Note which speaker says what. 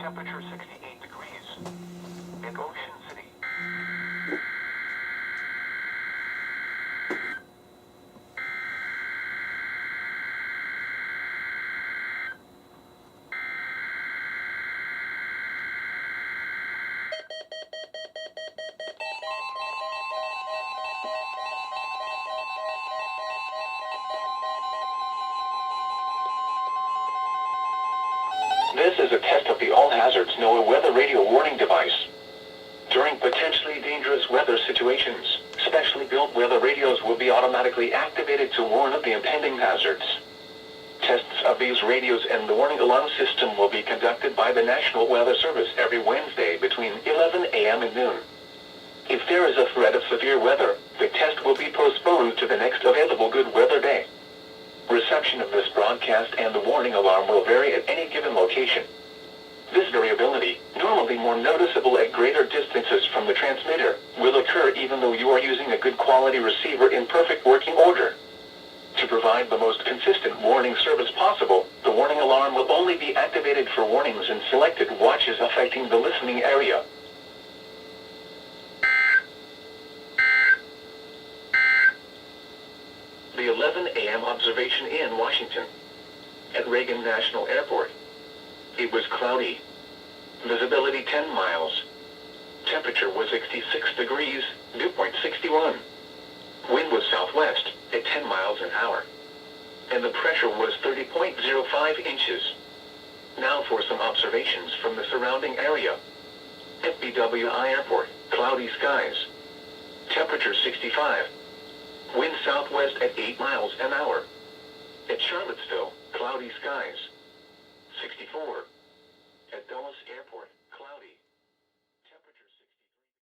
Speaker 1: temperature 68 degrees. In Ocean City. This is a test of the All Hazards NOAA Weather Radio Warning device. During potentially dangerous weather situations, specially built weather radios will be automatically activated to warn of the impending hazards. Tests of these radios and the warning alarm system will be conducted by the National Weather Service every Wednesday between 11 a.m. and noon. If there is a threat of severe weather, the test will be postponed to the next available good weather day. Reception of this broadcast and the warning alarm will vary at any given location. This variability, normally more noticeable at greater distances from the transmitter, will occur even though you are using a good quality receiver in perfect working order. To provide the most consistent warning service possible, the warning alarm will only be activated for warnings in selected watches affecting the listening area. The 11 a.m. observation in Washington. At Reagan National Airport. It was cloudy. Visibility 10 miles. Temperature was 66 degrees, dew point 61. Wind was southwest, at 10 miles an hour. And the pressure was 30.05 inches. Now for some observations from the surrounding area. At BWI Airport, cloudy skies. Temperature 65. Wind southwest at 8 miles an hour. At Charlottesville, cloudy skies. 64.